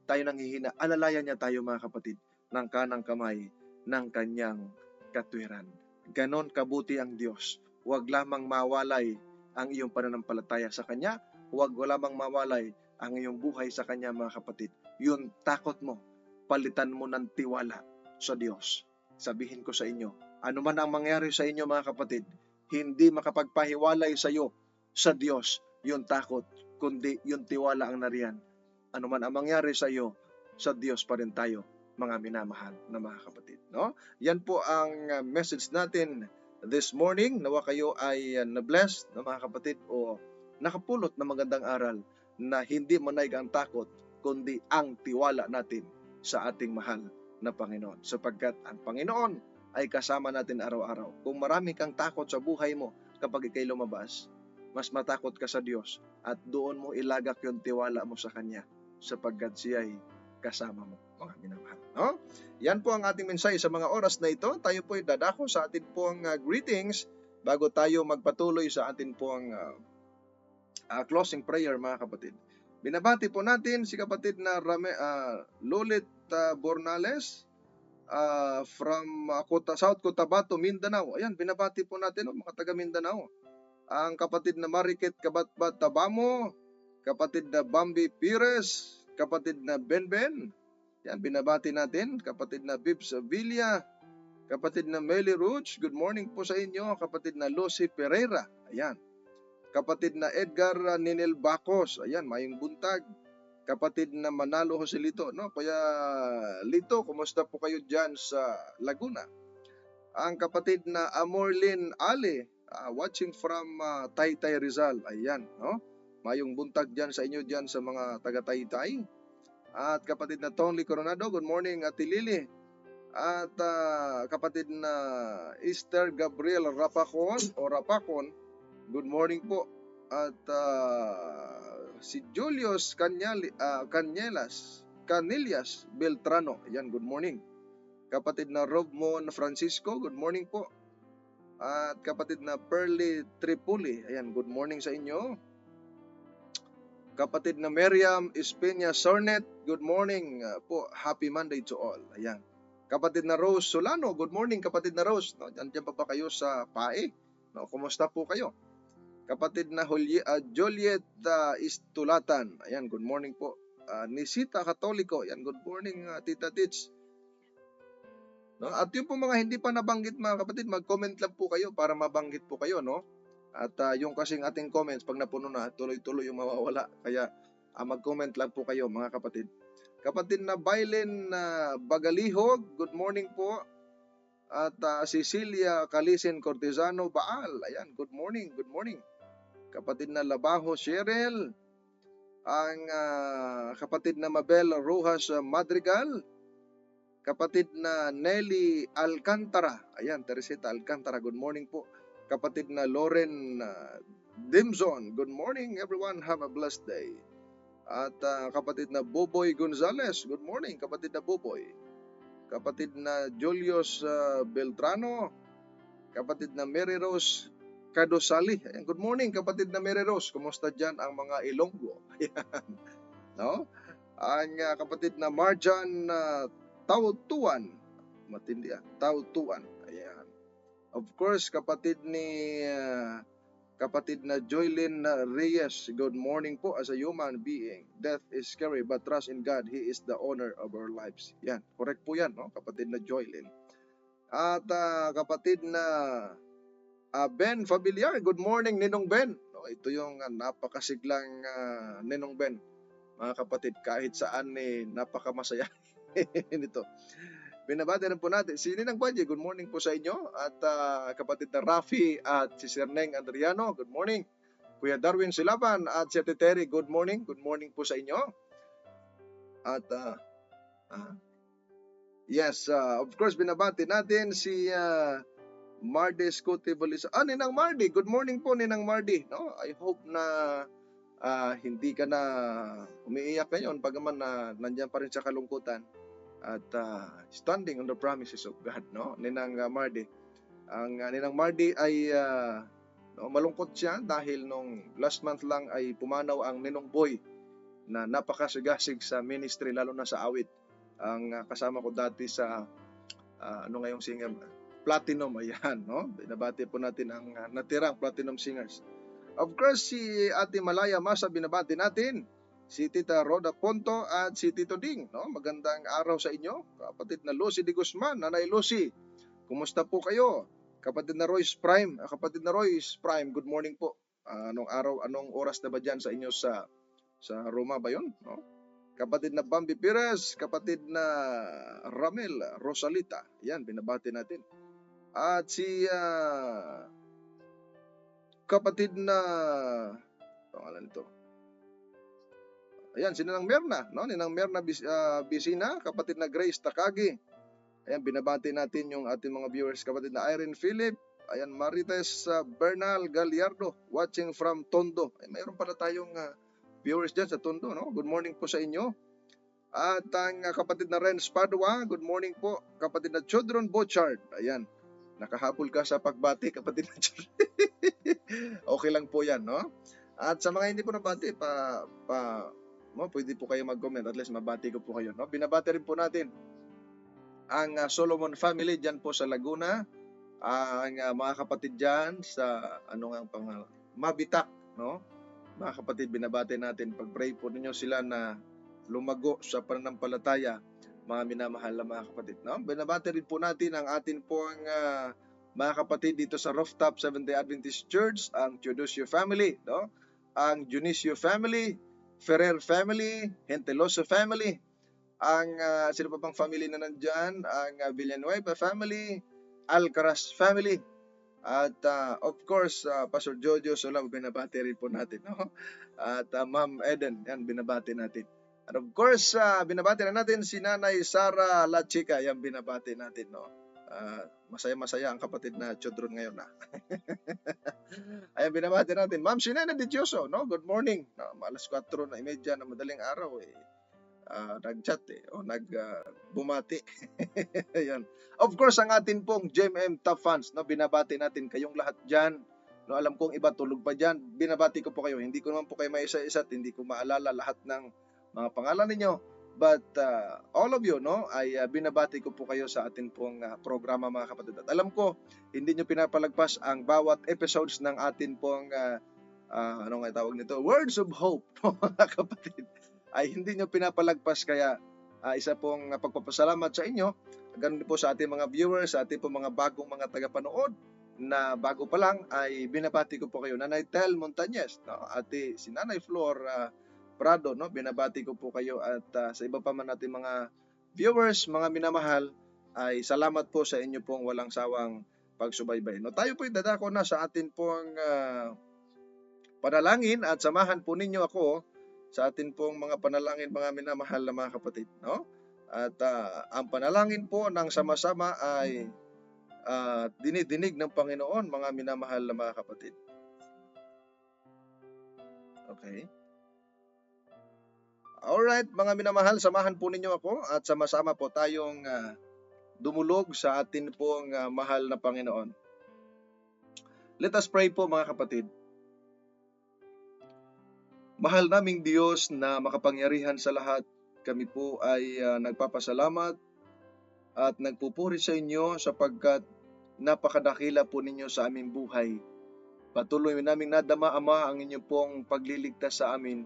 nanghihina, alalayan niya tayo, mga kapatid, ng kanang kamay ng kanyang katwiran. Ganon kabuti ang Diyos. Huwag lamang mawalay ang iyong pananampalataya sa Kanya. Huwag lamang mawalay ang iyong buhay sa Kanya, mga kapatid. Yun takot mo, palitan mo ng tiwala sa Diyos. Sabihin ko sa inyo, ano man ang mangyari sa inyo, mga kapatid, hindi makapagpahiwalay sa iyo sa Diyos yung takot, kundi yung tiwala ang nariyan. Ano man ang mangyari sa iyo, sa Diyos pa rin tayo, mga minamahal na mga kapatid. No? Yan po ang message natin this morning. Nawa kayo ay na-blessed, na mga kapatid, o nakapulot na magandang aral na hindi manaig ang takot, kundi ang tiwala natin sa ating mahal na Panginoon. Sapagkat ang Panginoon ay kasama natin araw-araw. Kung marami kang takot sa buhay mo kapag ikay lumabas, mas matakot ka sa Diyos at doon mo ilagak yung tiwala mo sa Kanya sapagkat siya ay kasama mo, mga minamahal. No? Yan po ang ating mensahe sa mga oras na ito. Tayo po ay dadako sa atin pong greetings bago tayo magpatuloy sa atin pong closing prayer, mga kapatid. Binabati po natin si kapatid na Lolit Bornales from South Cotabato, Mindanao. Ayan, binabati po natin mga taga Mindanao. Ang kapatid na Mariket Kabatbat Tabamo, kapatid na Bambi Pires, kapatid na Benben. Yan, binabati natin. Kapatid na Bibs Villa, kapatid na Meli Ruch, good morning po sa inyo. Kapatid na Lucy Pereira, ayan. Kapatid na Edgar Ninel Bacos, ayan, mayong buntag. Kapatid na Manalo Joselito, no? Kaya Lito, kumusta po kayo dyan sa Laguna? Ang kapatid na Amorlin Ale, watching from Taytay Rizal, ayan, no? Mayong buntag dyan sa inyo dyan sa mga taga-Taytay. At kapatid na Tony Coronado, good morning, Ate Lily. At kapatid na Esther Gabriel Rapacon, good morning po. At si Julius Canillas Beltrano, ayan, good morning. Kapatid na Robmon Francisco, good morning po. At kapatid na Pearly Tripoli, ayan, good morning sa inyo. Kapatid na Miriam Espina Sornet, good morning po. Happy Monday to all. Ayan. Kapatid na Rose Solano, good morning kapatid na Rose. No, diyan pa kayo sa PAE? No, kumusta po kayo? Kapatid na Juliet Istulatan, ayan, good morning po. Nisita Katoliko, ayan, good morning Tita Tits. No, at yung po mga hindi pa nabanggit, mga kapatid, mag-comment lang po kayo para mabanggit po kayo, no? At yung kasing ating comments, pag napuno na, tuloy-tuloy yung mawawala. Kaya mag-comment lang po kayo, mga kapatid. Kapatid na Bailen Bagalihog, good morning po. At Cecilia Calisin Cortesano Baal, ayan, good morning, good morning. Kapatid na Labajo Cheryl. Ang kapatid na Mabel Rojas Madrigal. Kapatid na Nelly Alcantara, ayan, Teresita Alcantara, good morning po. Kapatid na Loren Dimson, good morning everyone, have a blessed day. At kapatid na Boboy Gonzales, good morning kapatid na Boboy. Kapatid na Julius Beltrano, kapatid na Mary Rose Cadosali, ayan, good morning kapatid na Mary Rose, kumusta dyan ang mga Ilonggo? Ayan, no? Ang kapatid na Marjan Tautuan, matindi Tautuan, ayan. Of course, kapatid na Joylyn Reyes, good morning po. As a human being, death is scary but trust in God, He is the owner of our lives. Yan, correct po yan, no? Kapatid na Joylyn. At kapatid na Ben Familiar, good morning Ninong Ben. No, ito yung napakasiglang Ninong Ben. Mga kapatid, kahit saan napakamasaya nito. Binabati rin po natin si Ninang Banji, good morning po sa inyo. At kapatid na Rafi at si Sir Neng Adriano, good morning. Kuya Darwin Silaban at si Ate Terry, good morning. Good morning po sa inyo. At yes, of course, binabati natin si Mardy Scuti Balisa. Ninang Mardy, good morning po, Ninang Mardy. No? I hope na hindi ka na umiiyak ngayon, bagaman na nandiyan pa rin sa kalungkutan at standing on the promises of God, no? Ninang Mardy. Ang Ninang Mardy ay malungkot siya dahil nung last month lang ay pumanaw ang Ninong Boy na napakasigasig sa ministry, lalo na sa awit. Ang kasama ko dati sa ngayong singer, Platinum, ayan, no? Binabati po natin ang natirang Platinum Singers. Of course, si Ate Malaya Masa, binabati natin. Si Tita Roda Ponto at si Tito Ding, no? Magandang araw sa inyo. Kapatid na Lucy de Guzman, Nanay Lucy, kumusta po kayo? Kapatid na Royce Prime, good morning po. Anong oras na ba dyan sa inyo sa Roma ba yun? No? Kapatid na Bambi Perez, kapatid na Ramel Rosalita, yan, binabati natin. At si kapatid na pangalan nito. Ayan, si Ninang Merna, no? Ninang Merna Bisina, kapatid na Grace Takagi. Ayan, binabati natin yung ating mga viewers, kapatid na Irene Philip. Ayan, Marites Bernal Gallardo, watching from Tondo. Ay, mayroon pala tayong viewers dyan sa Tondo, no? Good morning po sa inyo. At ang kapatid na Renz Padua, good morning po. Kapatid na Chodron Bochard, ayan, nakahabol ka sa pagbati, kapatid na Chodron. Okay lang po yan, no? At sa mga hindi po nabati, pwede po kayo mag-comment, at least mabati ko po kayo, no? Binabati rin po natin ang Solomon family dyan po sa Laguna, ang mga kapatid dyan sa Mabitak, no? Mga kapatid, binabati natin, pag-pray po ninyo sila na lumago sa pananampalataya, mga minamahal na mga kapatid, no? Binabati rin po natin ang atin pong mga kapatid dito sa Rooftop Seventh-day Adventist Church, ang Teodosio family, no? Ang Junicio family, Ferrer family, Henteloso family, ang sino pa pang family na nandyan, ang Villanueva family, Alcaraz family, at of course, Pastor Jojo Solam, binabati rin po natin, no? At Ma'am Eden, yan, binabati natin. At of course, binabati na natin si Nanay Sara La Chica, yan, binabati natin, no? Masaya-masaya ang kapatid na Chodron ngayon, na. Ayan, binabati natin. Ma'am Sinena Dicioso, no? Good morning. No, alas 4:30 na madaling araw, nag-chat o bumati. Ayan. Of course, ang atin pong GMM Top Fans, no, binabati natin kayong lahat dyan. No, alam kong iba tulog pa dyan. Binabati ko po kayo. Hindi ko naman po kayo maisa-isa at hindi ko maalala lahat ng mga pangalan ninyo. But all of you, no, ay binabati ko po kayo sa atin pong programa, mga kapatid. At alam ko, hindi nyo pinapalagpas ang bawat episodes ng atin pong ano nga tawag nito? Words of Hope, mga kapatid. Ay hindi nyo pinapalagpas, kaya isa pong pagpapasalamat sa inyo. Ganun po sa ating mga viewers, sa ating pong mga bagong mga tagapanood na bago pa lang, ay binabati ko po kayo. Nanay Tel Montañez, no? Ate si Nanay Flor Prado, no? Binabati ko po kayo, at sa iba pa man natin mga viewers, mga minamahal, ay salamat po sa inyo pong walang sawang pagsubaybay. No, tayo po dadako na sa atin pong panalangin, at samahan po ninyo ako sa atin pong mga panalangin, mga minamahal na mga kapatid, no? At ang panalangin po ng sama-sama ay dinidinig ng Panginoon, mga minamahal na mga kapatid. Okay. Alright, mga minamahal, samahan po ninyo ako at sama-sama po tayong dumulog sa atin pong mahal na Panginoon. Let us pray po, mga kapatid. Mahal naming Diyos na makapangyarihan sa lahat, kami po ay nagpapasalamat at nagpupuri sa inyo sapagkat napakadakila po ninyo sa aming buhay. Patuloy naming nadama, Ama, ang inyong pong pagliligtas sa amin,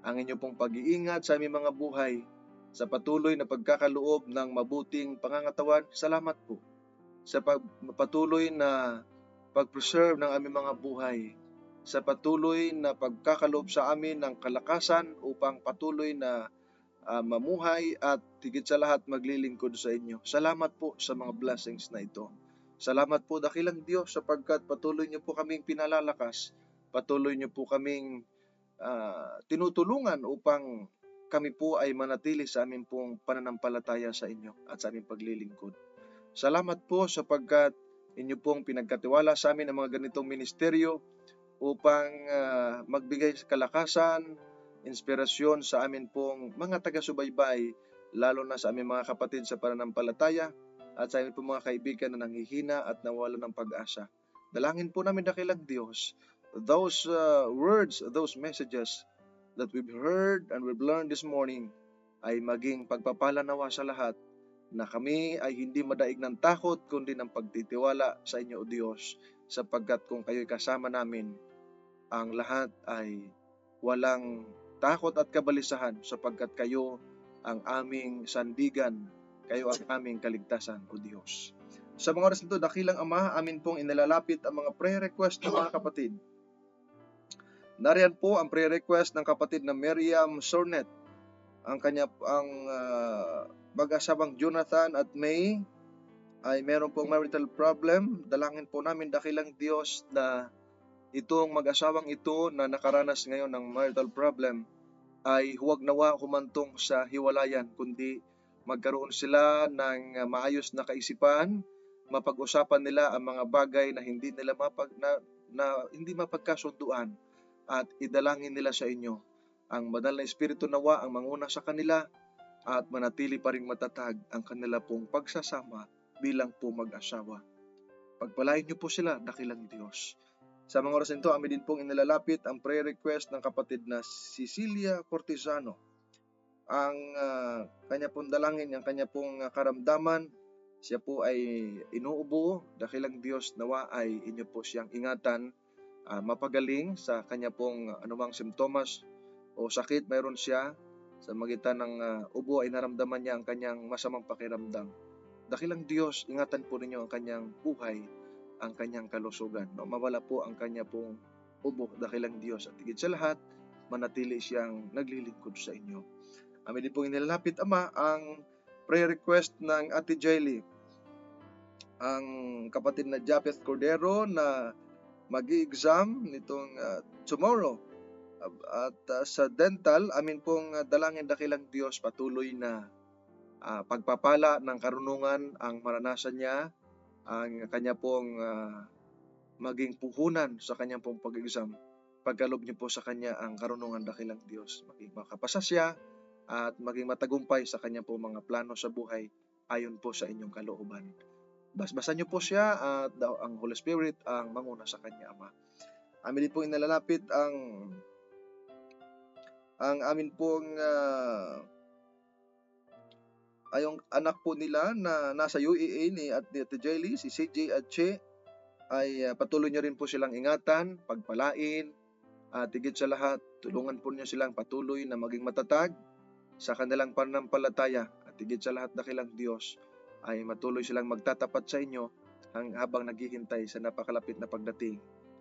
ang inyong pong pag-iingat sa aming mga buhay, sa patuloy na pagkakaloob ng mabuting pangangatawan. Salamat po sa patuloy na pag-preserve ng aming mga buhay, sa patuloy na pagkakaloob sa amin ng kalakasan upang patuloy na mamuhay at higit sa lahat maglilingkod sa inyo. Salamat po sa mga blessings na ito. Salamat po, dakilang Diyos, sapagkat patuloy niyo po kaming pinalalakas patuloy niyo po kaming tinutulungan upang kami po ay manatili sa aming pong pananampalataya sa inyo at sa aming paglilingkod. Salamat po sapagkat inyo pong pinagkatiwala sa amin ang mga ganitong ministeryo upang magbigay kalakasan, inspirasyon sa amin pong mga taga-subaybay, lalo na sa aming mga kapatid sa pananampalataya at sa aming pong mga kaibigan na nanghihina at nawalan ng pag-asa. Dalangin po namin dakilang Diyos, those words, those messages that we've heard and we've learned this morning ay maging pagpapala nawa sa lahat, na kami ay hindi madaig ng takot kundi ng pagtitiwala sa inyo, O Diyos, sapagkat kung kayo'y kasama namin, ang lahat ay walang takot at kabalisahan sapagkat kayo ang aming sandigan, kayo ang aming kaligtasan, O Diyos. Sa mga oras nito, dakilang Ama, amin pong inilalapit ang mga prayer request ng mga kapatid. Nariyan po ang prayer request ng kapatid na Miriam Sornet. Ang mag-asawang Jonathan at May ay meron pong marital problem. Dalangin po namin dakilang Diyos na itong mag-asawang ito na nakaranas ngayon ng marital problem ay huwag nawa humantong sa hiwalayan, kundi magkaroon sila ng maayos na kaisipan, mapag-usapan nila ang mga bagay na hindi nila hindi mapagkasunduan at idalangin nila sa inyo. Ang banal na Espiritu nawa ang manguna sa kanila at manatili pa ring matatag ang kanila pong pagsasama bilang po mag-asawa. Pagpalain niyo po sila, dakilang Diyos. Sa mga oras nito, amin din pong inilalapit ang prayer request ng kapatid na Cecilia Cortizano. Ang kanya pong dalangin, ang kanya pong karamdaman, siya po ay inuubo, dakilang Diyos nawa ay inyo po siyang ingatan, mapagaling sa kanya pong anumang simptomas o sakit mayroon siya. Sa magitan ng ubo ay naramdaman niya ang kanyang masamang pakiramdam. Dakilang Diyos, ingatan po ninyo ang kanyang buhay, ang kanyang kalusugan. Mawala po ang kanya pong ubo, dakilang Diyos. At higit sa lahat, manatili siyang naglilingkod sa inyo. Amin din po inilalapit, Ama, ang prayer request ng Ate Jaily. Ang kapatid na Japeth Cordero na mag-i-exam nitong tomorrow. At sa dental, amin pong dalangin dakilang Diyos patuloy na pagpapala ng karunungan ang maranasan niya, ang kanya pong maging puhunan sa kanyang pong pag-exam. Pagkalob niyo po sa kanya ang karunungan dakilang Diyos. Maging makapasa siya at maging matagumpay sa kanyang pong mga plano sa buhay ayon po sa inyong kalooban. Basbasan niyo po siya at ang Holy Spirit ang manguna sa kanya, Ama. Amin din po inalalapit ang amin pong ayong anak po nila na nasa UEA ni Ate Jaily, si CJ at Che, ay patuloy niyo rin po silang ingatan, pagpalain, at higit sa lahat, tulungan po niyo silang patuloy na maging matatag sa kanilang pananampalataya. At higit sa lahat, dakilang Diyos, ay matuloy silang magtatapat sa inyo habang naghihintay sa napakalapit na pagdating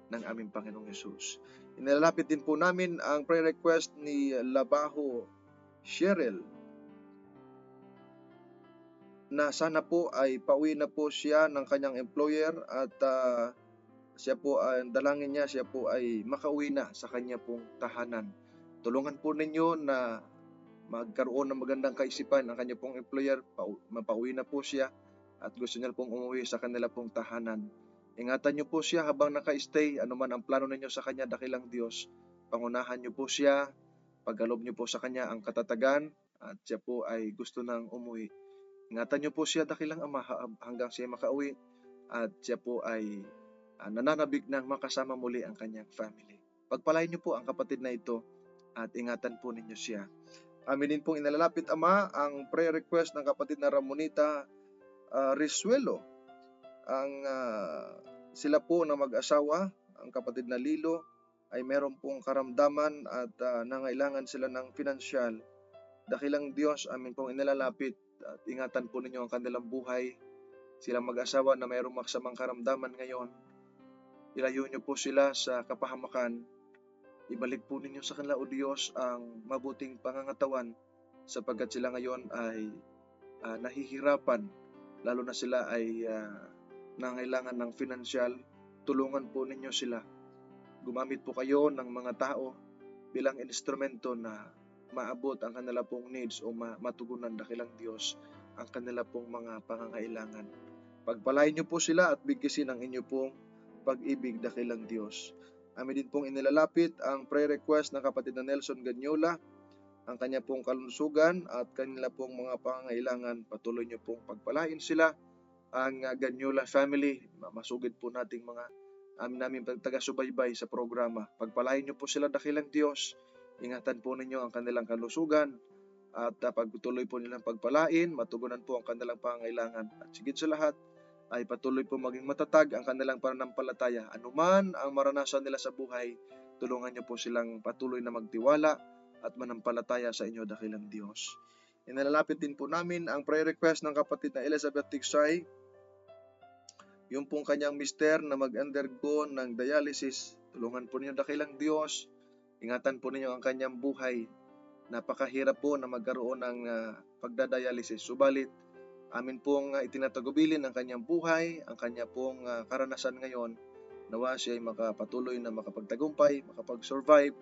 ng aming Panginoong Yesus. Inilalapit din po namin ang prayer request ni Labaho Cheryl na sana po ay pauwi na po siya ng kanyang employer at siya po, dalangin niya, siya po ay makauwi na sa kanya pong tahanan. Tulungan po ninyo na magkaroon ng magandang kaisipan ang kanya pong employer, mapauwi na po siya at gusto niya pong umuwi sa kanila pong tahanan. Ingatan niyo po siya habang naka-stay, anuman ang plano ninyo sa kanya, dakilang Diyos. Pangunahan niyo po siya, pagkalob niyo po sa kanya ang katatagan at siya po ay gusto nang umuwi. Ingatan niyo po siya, dakilang Ama, hanggang siya makauwi at siya po ay nananabik ng makasama muli ang kanyang family. Pagpalain niyo po ang kapatid na ito at ingatan po ninyo siya. Amin din pong inalalapit, Ama, ang prayer request ng kapatid na Ramonita Risuelo. Sila po na mag-asawa, ang kapatid na Lilo, ay meron pong karamdaman at nangailangan sila ng pinansyal. Dakilang Diyos, amin pong inalalapit at ingatan po ninyo ang kanilang buhay. Silang mag-asawa na mayroong masamang karamdaman ngayon, ilayo niyo po sila sa kapahamakan. Ibalik po ninyo sa kanila, O Diyos, ang mabuting pangangatawan sapagkat sila ngayon ay nahihirapan, lalo na sila ay nangailangan ng financial. Tulungan po ninyo sila gumamit po kayo ng mga tao bilang instrumento na maabot ang kanila pong needs o matugunan dakilang Diyos ang kanila pong mga pangangailangan. Pagpalain niyo po sila at bigkisin ang inyo pong pag-ibig dakilang Diyos. Amin din pong inilalapit ang prayer request ng kapatid na Nelson Ganyola, ang kanya pong kalusugan at kanila pong mga pangangailangan. Patuloy niyo pong pagpalain sila, ang Ganyola family, masugid po nating mga namin taga-subaybay sa programa. Pagpalain niyo po sila dakilang Diyos. Ingatan po ninyo ang kanilang kalusugan at pagtuloy po nilang pagpalain, matugunan po ang kanilang pangangailangan. At sigit sa lahat, ay patuloy po maging matatag ang kanilang pananampalataya. Anuman ang maranasan nila sa buhay, tulungan niyo po silang patuloy na magtiwala at manampalataya sa inyo dakilang Diyos. Inilalapit din po namin ang prayer request ng kapatid na Elizabeth Tiksay, yung pong kanyang mister na mag-undergo ng dialysis. Tulungan po ninyo dakilang Diyos. Ingatan po ninyo ang kanyang buhay. Napakahirap po na magkaroon ng pagdadialysis. Subalit, amin pong itinatagubilin ang kanyang buhay, ang kanya pong karanasan ngayon. Nawa siya ay makapatuloy na makapagtagumpay, makapag-survive,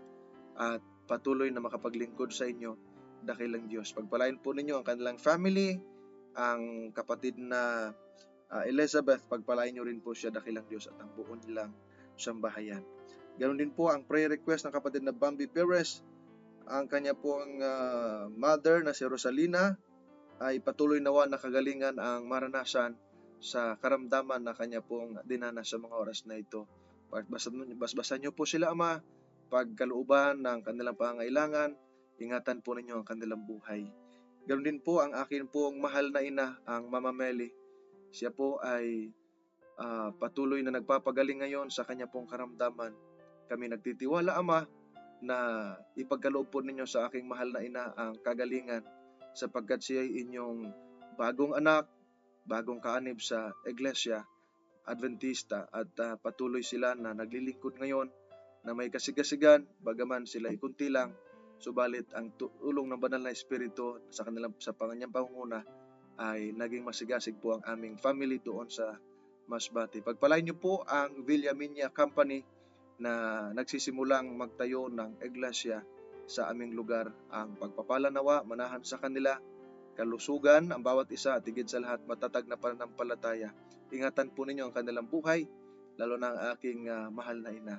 at patuloy na makapaglingkod sa inyo dakilang Diyos. Pagpalain po ninyo ang kanilang family, ang kapatid na Elizabeth, pagpalain nyo rin po siya dakilang Diyos at ang buong nilang sambahayan. Ganon din po ang prayer request ng kapatid na Bambi Perez, ang kanya pong mother na si Rosalina, ay patuloy nawa na kagalingan ang maranasan sa karamdaman na kanya pong dinanas sa mga oras na ito. Basbasan nyo po sila, Ama, pagkalooban ng kanilang pangangailangan, ingatan po ninyo ang kanilang buhay. Ganon din po ang akin pong mahal na ina, ang Mama Meli. Siya po ay patuloy na nagpapagaling ngayon sa kanya pong karamdaman. Kami nagtitiwala, Ama, na ipagkaloob po ninyo sa aking mahal na ina ang kagalingan, sapagkat siya ay inyong bagong anak, bagong kaanib sa Iglesia Adventista, at patuloy sila na naglilingkod ngayon na may kasigasigan, bagaman sila ay kunti lang, subalit ang tulong ng Banal na Espiritu sa kanyang pangunguna ay naging masigasig po ang aming family doon sa Masbate. Pagpalain niyo po ang Villaminia Company na nagsisimulang magtayo ng iglesia sa aming lugar. Ang pagpapala nawa, manahan sa kanila, kalusugan ang bawat isa, at higit sa lahat matatag na pananampalataya. Ingatan po ninyo ang kanilang buhay, lalo na ang aking mahal na ina.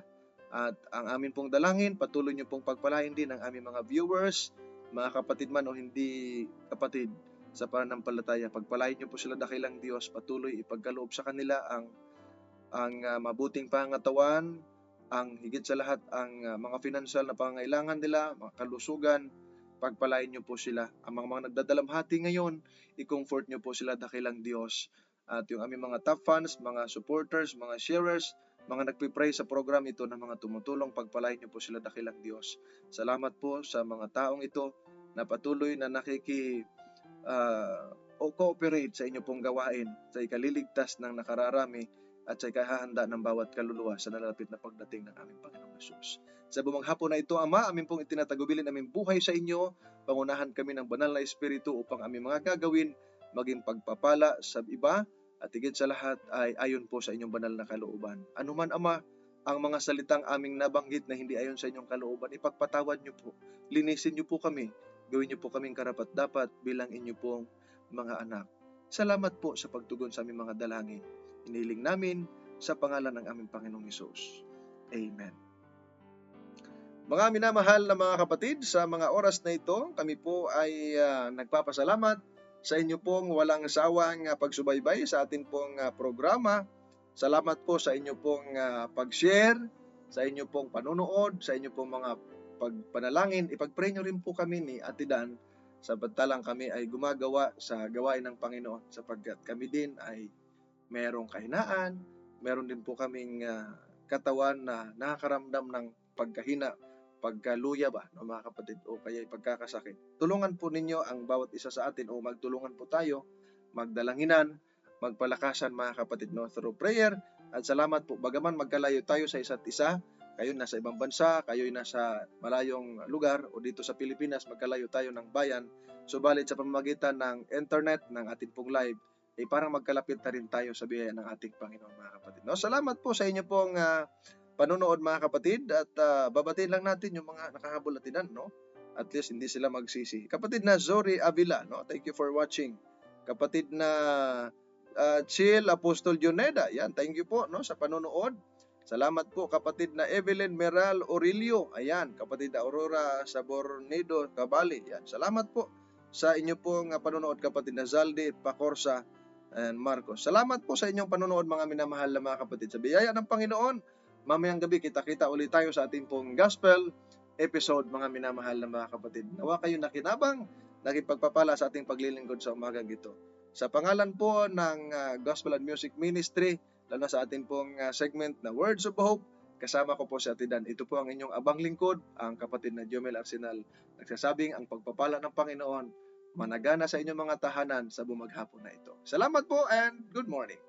At ang amin pong dalangin, patuloy niyo pong pagpalain din ang aming mga viewers, mga kapatid man o hindi kapatid sa pananampalataya. Pagpalain niyo po sila dakilang Diyos, patuloy ipagkaloob sa kanila ang mabuting pangatawan, ang higit sa lahat ang mga financial na pangangailangan nila, mga kalusugan. Pagpalain niyo po sila. Ang mga nagdadalamhati ngayon, i-comfort niyo po sila dakilang Diyos. At yung aming mga top fans, mga supporters, mga sharers, mga nagpipray sa program ito na mga tumutulong, pagpalain niyo po sila dakilang Diyos. Salamat po sa mga taong ito na patuloy na cooperate sa inyo pong gawain, sa ikaliligtas ng nakararami at sa ikahahanda ng bawat kaluluwa sa nalalapit na pagdating ng aming Panginoong Hesus. Sa bumang hapon na ito, Ama, amin pong itinatagubilin aming buhay sa inyo, pangunahan kami ng Banal na Espiritu upang aming mga gagawin maging pagpapala sa iba, at higit sa lahat ay ayon po sa inyong banal na kalooban. Anuman, Ama, ang mga salitang aming nabanggit na hindi ayon sa inyong kalooban, ipagpatawad niyo po, linisin niyo po kami, gawin niyo po kaming karapat-dapat bilang inyo pong mga anak. Salamat po sa pagtugon sa aming mga dalangin. Iniling namin sa pangalan ng aming Panginoong Hesus. Amen. Mga minamahal na mga kapatid, sa mga oras na ito, kami po ay nagpapasalamat sa inyo pong walang sawang pagsubaybay sa atin pong programa. Salamat po sa inyo pong pag-share, sa inyo pong panunood, sa inyo pong mga pagpanalangin. Ipag-pray nyo rin po kami ni Ate Dan, samantalang kami ay gumagawa sa gawain ng Panginoon, sapagkat kami din ay merong kahinaan, meron din po kaming katawan na nakakaramdam ng pagkahina, pagkaluya ba, no, mga kapatid, o kaya pagkakasakit. Tulungan po ninyo ang bawat isa sa atin, o magtulungan po tayo, magdalanginan, magpalakasan, mga kapatid, no, through prayer. At salamat po, bagaman magkalayo tayo sa isa't isa, kayo nasa ibang bansa, kayo nasa malayong lugar, o dito sa Pilipinas, magkalayo tayo ng bayan, subalit sa pamamagitan ng internet, ng ating pong live, parang magkalapit na rin tayo sa biyaya ng ating Panginoon, mga kapatid. No, salamat po sa inyo pong panonood mga kapatid at babatiin lang natin yung mga nakahabol-atinan, no? At least hindi sila magsisi. Kapatid na Zori Avila, no? Thank you for watching. Kapatid na Chill Apostol Juneda, yan, thank you po, no, sa panonood. Salamat po kapatid na Evelyn Meral Aurelio, ayan, kapatid na Aurora Sabornido Cabali, yan. Salamat po sa inyo pong panonood kapatid na Zaldi Pacorsa and Marcos. Salamat po sa inyong panonood mga minamahal na mga kapatid. Sa biyaya ng Panginoon, mamayang gabi kita-kita ulit tayo sa ating pong gospel episode mga minamahal na mga kapatid. Nawa kayo nakinabang, nakipagpapala sa ating paglilingkod sa umagang ito. Sa pangalan po ng Gospel and Music Ministry, lalo na sa ating pong segment na Words of Hope, kasama ko po si Atidan. Ito po ang inyong abang lingkod, ang kapatid na Jomel Arsenal, nagsasabing ang pagpapala ng Panginoon managana sa inyong mga tahanan sa bumaghapon na ito. Salamat po and good morning.